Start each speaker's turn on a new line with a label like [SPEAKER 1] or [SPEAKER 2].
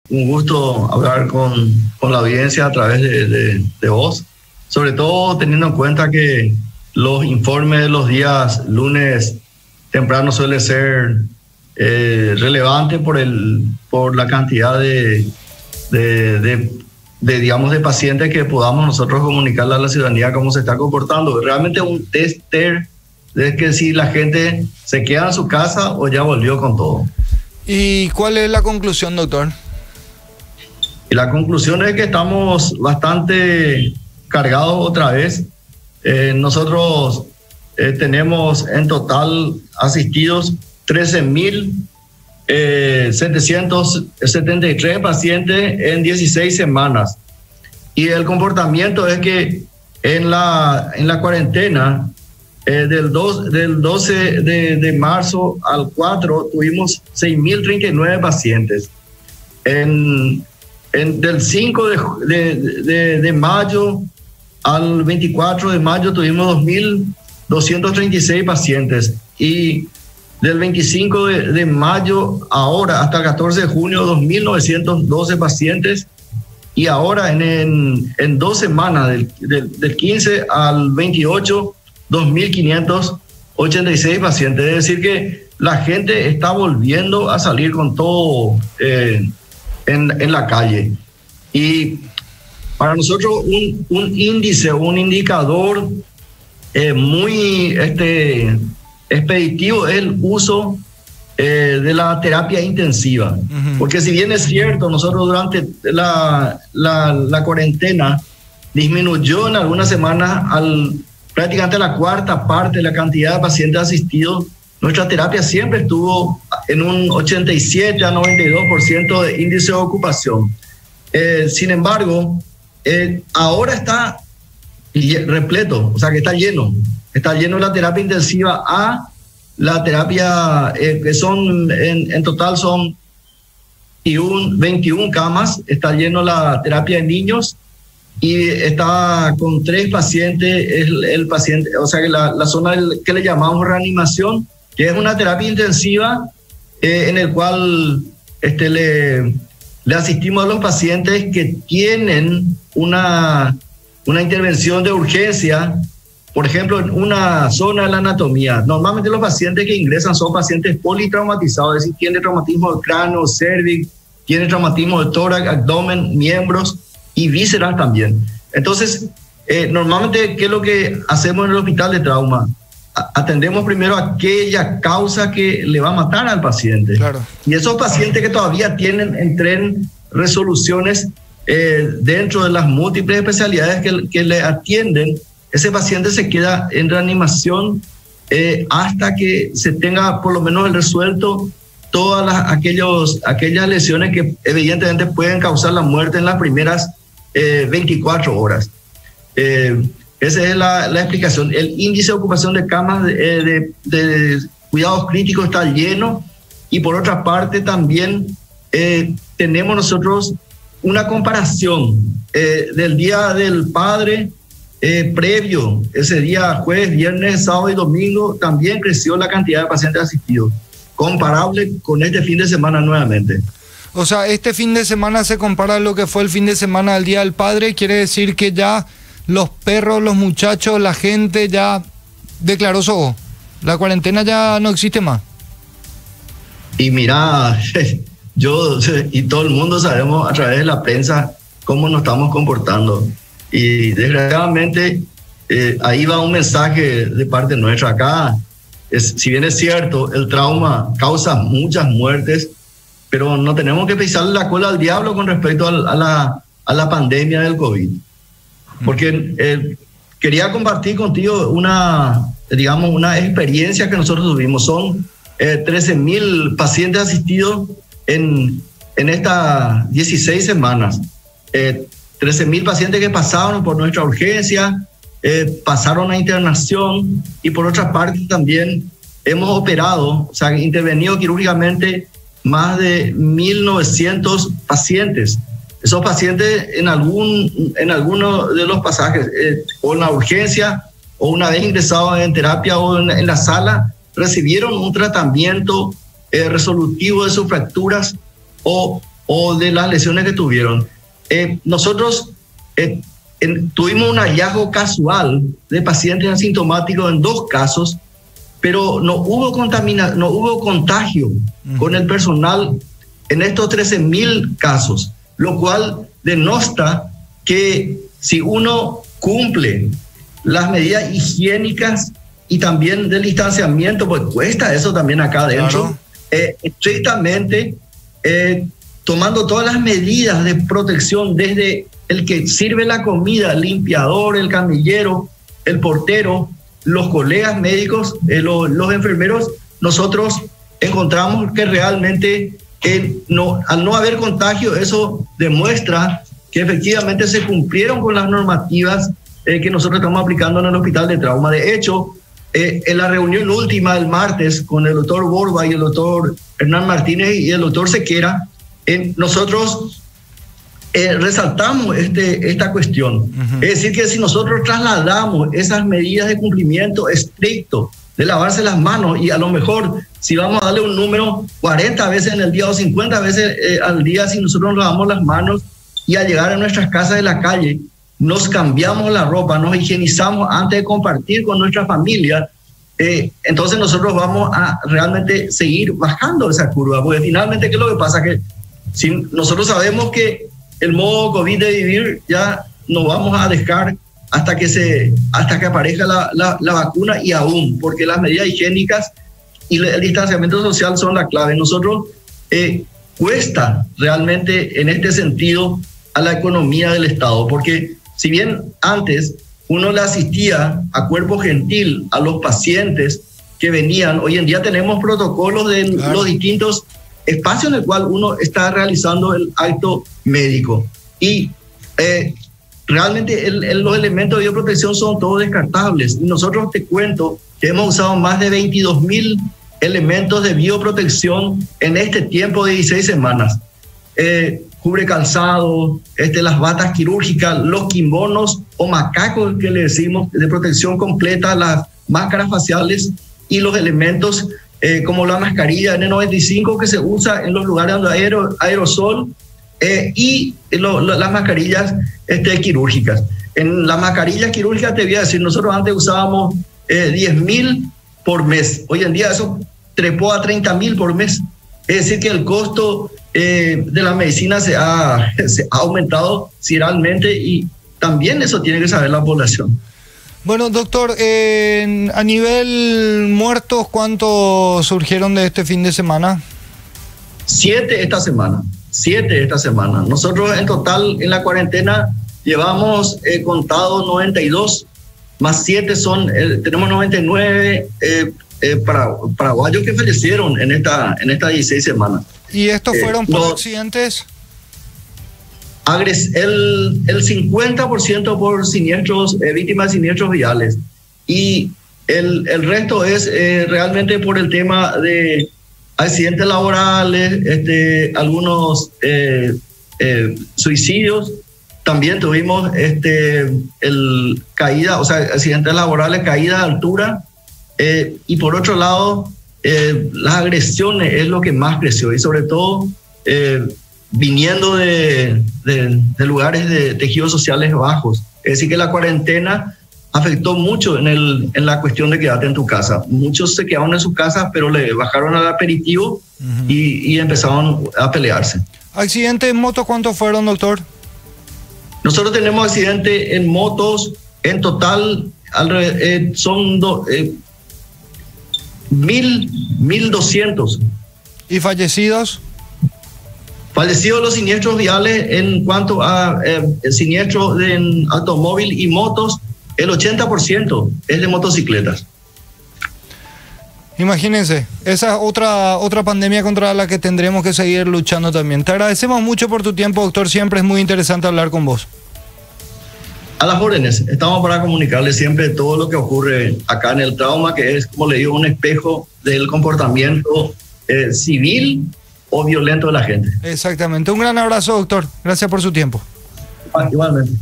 [SPEAKER 1] un gusto hablar con la audiencia a través de vos, sobre todo teniendo en cuenta que los informes de los días lunes temprano suele ser relevante por la cantidad de pacientes que podamos nosotros comunicarle a la ciudadanía cómo se está comportando. Realmente un tester de que si la gente se queda en su casa o ya volvió con todo.
[SPEAKER 2] ¿Y cuál es la conclusión, doctor?
[SPEAKER 1] Y la conclusión es que estamos bastante cargados otra vez. Nosotros tenemos en total asistidos 13.773 pacientes en 16 semanas. Y el comportamiento es que en la cuarentena, del 12 de marzo al 4, tuvimos 6.039 pacientes. Del 5 de mayo al 24 de mayo tuvimos 2.236 pacientes. Y del 25 de mayo ahora hasta el 14 de junio, 2.912 pacientes. Y ahora en 2 semanas, del 15 al 28, 2.586 pacientes. Es decir que la gente está volviendo a salir con todo en la calle. Y para nosotros un índice, un indicador muy expeditivo es el uso de la terapia intensiva. Porque si bien es cierto, nosotros durante la cuarentena disminuyó en algunas semanas prácticamente la cuarta parte de la cantidad de pacientes asistidos, nuestra terapia siempre estuvo en un 87 a 92% de índice de ocupación. Sin embargo, ahora está repleto, o sea que está lleno la terapia intensiva A, la terapia que son, en total son 21 camas, está lleno la terapia de niños y está con 3 pacientes, el paciente, o sea que la zona que le llamamos reanimación, que es una terapia intensiva en el cual le asistimos a los pacientes que tienen una intervención de urgencia, por ejemplo, en una zona de la anatomía. Normalmente los pacientes que ingresan son pacientes politraumatizados, es decir, tienen traumatismo de cráneo, cervix, tienen traumatismo de tórax, abdomen, miembros y vísceras también. Entonces, normalmente, ¿qué es lo que hacemos en el hospital de trauma? Atendemos primero aquella causa que le va a matar al paciente. Claro. Y esos pacientes que todavía tienen resoluciones dentro de las múltiples especialidades que le atienden, ese paciente se queda en reanimación hasta que se tenga por lo menos el resuelto todas aquellas lesiones que evidentemente pueden causar la muerte en las primeras 24 horas. Esa es la explicación. El índice de ocupación de camas de cuidados críticos está lleno, y por otra parte también tenemos nosotros una comparación del Día del Padre previo, ese día jueves, viernes, sábado y domingo, también creció la cantidad de pacientes asistidos, comparable con este fin de semana nuevamente.
[SPEAKER 2] O sea, este fin de semana se compara a lo que fue el fin de semana del Día del Padre, quiere decir que ya los perros, los muchachos, la gente ya declaró sogo. La cuarentena ya no existe más.
[SPEAKER 1] Y mira, yo y todo el mundo sabemos a través de la prensa cómo nos estamos comportando. Y desgraciadamente ahí va un mensaje de parte nuestra. Acá, si bien es cierto, el trauma causa muchas muertes, pero no tenemos que pisarle la cola al diablo con respecto a la pandemia del COVID. Porque quería compartir contigo una experiencia que nosotros tuvimos. Son 13.000 pacientes asistidos en estas 16 semanas. 13.000 pacientes que pasaron por nuestra urgencia, pasaron a internación, y por otra parte también hemos operado, o sea, intervenido quirúrgicamente más de 1.900 pacientes. Esos pacientes en alguno de los pasajes, o en la urgencia, o una vez ingresados en terapia o en la sala, recibieron un tratamiento resolutivo de sus fracturas, o o de las lesiones que tuvieron. Nosotros tuvimos un hallazgo casual de pacientes asintomáticos en 2 casos, pero no hubo contagio con el personal en estos 13.000 casos, lo cual denota que si uno cumple las medidas higiénicas y también del distanciamiento, pues cuesta eso también acá adentro, claro. Estrictamente tomando todas las medidas de protección, desde el que sirve la comida, el limpiador, el camillero, el portero, los colegas médicos, los enfermeros. Nosotros encontramos que realmente al no haber contagio, eso demuestra que efectivamente se cumplieron con las normativas que nosotros estamos aplicando en el hospital de trauma. De hecho, en la reunión última del martes con el doctor Borba y el doctor Hernán Martínez y el doctor Sequera, nosotros resaltamos esta cuestión. Es decir, que si nosotros trasladamos esas medidas de cumplimiento estricto de lavarse las manos, y a lo mejor si vamos a darle un número 40 veces en el día o 50 veces al día, si nosotros nos lavamos las manos y al llegar a nuestras casas de la calle nos cambiamos la ropa, nos higienizamos antes de compartir con nuestra familia, entonces nosotros vamos a realmente seguir bajando esa curva, porque finalmente, ¿qué es lo que pasa? Que si nosotros sabemos que el modo COVID de vivir ya no vamos a dejar hasta que aparezca la vacuna, y aún, porque las medidas higiénicas y el distanciamiento social son la clave. Nosotros cuesta realmente en este sentido a la economía del Estado, porque si bien antes uno le asistía a cuerpo gentil a los pacientes que venían, hoy en día tenemos protocolos de los distintos espacios en el cual uno está realizando el acto médico, y realmente los elementos de bioprotección son todos descartables, y nosotros te cuento que hemos usado más de 22.000 elementos de bioprotección en este tiempo de 16 semanas. Cubre calzado, las batas quirúrgicas, los kimonos o macacos que le decimos de protección completa, las máscaras faciales y los elementos como la mascarilla N95 que se usa en los lugares donde hay aerosol, y las mascarillas quirúrgicas. En las mascarillas quirúrgicas te voy a decir, nosotros antes usábamos 10.000 por mes, hoy en día eso trepó a 30.000 por mes. Es decir, que el costo de la medicina se ha aumentado considerablemente, y también eso tiene que saber la población.
[SPEAKER 2] Bueno, doctor, a nivel muertos, ¿cuántos surgieron de este fin de semana?
[SPEAKER 1] 7 esta semana. Nosotros en total en la cuarentena llevamos contados 92, más 7 son, tenemos 99 paraguayos que fallecieron en esta 16 semanas.
[SPEAKER 2] ¿Y estos fueron por accidentes?
[SPEAKER 1] El 50% por siniestros, víctimas de siniestros viales, y el resto es realmente por el tema de accidentes laborales, algunos suicidios. También tuvimos caída, o sea, accidentes laborales, caída de altura, y por otro lado las agresiones es lo que más creció, y sobre todo viniendo de lugares de tejidos sociales bajos. Es decir, que la cuarentena afectó mucho en la cuestión de quedarte en tu casa. Muchos se quedaron en sus casas, pero le bajaron al aperitivo y empezaron a pelearse.
[SPEAKER 2] ¿Accidentes en moto cuántos fueron, doctor?
[SPEAKER 1] Nosotros tenemos accidentes en motos, en total son 1.200.
[SPEAKER 2] ¿Y fallecidos?
[SPEAKER 1] Fallecidos los siniestros viales en cuanto a siniestros en automóvil y motos, el 80% es de motocicletas.
[SPEAKER 2] Imagínense, esa es otra pandemia contra la que tendremos que seguir luchando también. Te agradecemos mucho por tu tiempo, doctor. Siempre es muy interesante hablar con vos.
[SPEAKER 1] A las órdenes, estamos para comunicarles siempre todo lo que ocurre acá en el trauma, que es, como le digo, un espejo del comportamiento civil o violento de la gente.
[SPEAKER 2] Exactamente. Un gran abrazo, doctor. Gracias por su tiempo.
[SPEAKER 1] Igualmente.